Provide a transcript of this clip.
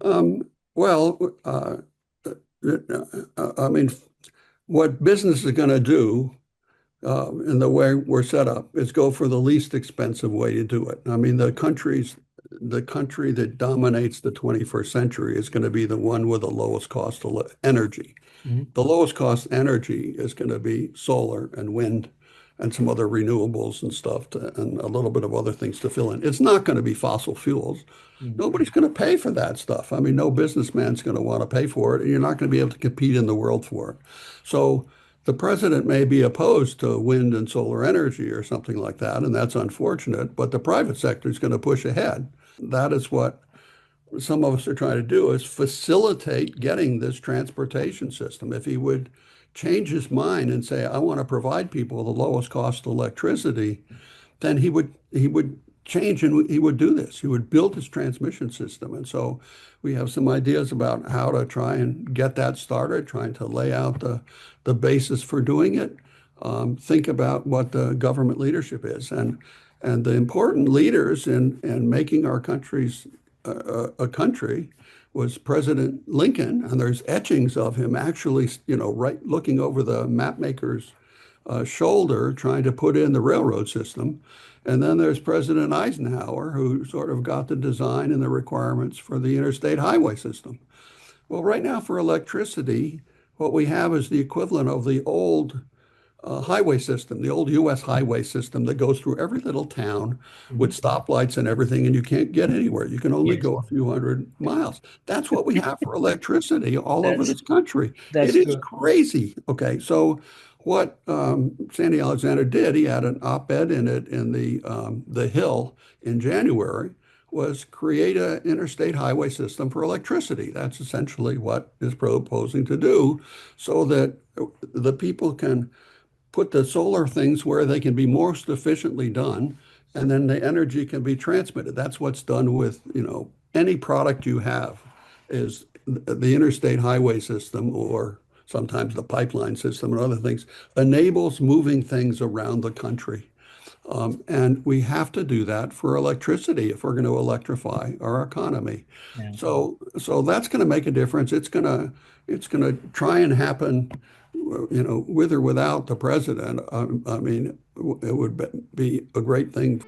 Well, I mean, what business is going to do in the way we're set up is go for the least expensive way to do it. I mean, the country that dominates the 21st century is going to be the one with the lowest cost of energy. Mhm. The lowest cost energy is going to be solar and wind and some other renewables and stuff and a little bit of other things to fill in. It's not going to be fossil fuels. Mhm. Nobody's going to pay for that stuff. I mean, no businessman's going to want to pay for it, and you're not going to be able to compete in the world for it. So the president may be opposed to wind and solar energy or something like that, and that's unfortunate, but the private sector is going to push ahead. That is what some of us are trying to do is facilitate getting this transportation system. If he would change his mind and say, I want to provide people the lowest cost electricity, then he would change and he would do this. He would build his transmission system. And so we have some ideas about how to try and get that started, trying to lay out the basis for doing it. Think about what the government leadership is and the important leaders in making our countries a country was President Lincoln, and there's etchings of him actually, right looking over the map maker's shoulder, trying to put in the railroad system. And then there's President Eisenhower, who sort of got the design and the requirements for the interstate highway system. Well, right now for electricity, what we have is the equivalent of the old highway system, the old US highway system that goes through every little town with Mhm. stoplights and everything, and you can't get anywhere. You can only Yes, go a few hundred miles. That's what we have for electricity all over that's this country. It that's is true. crazy. Okay, so what Sandy Alexander did, he had an op-ed in it in the Hill in January, was create an interstate highway system for electricity. That's essentially what is proposing to do so that the people can put the solar things where they can be most efficiently done, and then the energy can be transmitted. That's what's done with, any product you have is the interstate highway system or sometimes the pipeline system and other things enables moving things around the country. And we have to do that for electricity if we're going to electrify our economy. Yeah. So that's going to make a difference. It's going to try and happen, with or without the president. I mean, it would be a great thing.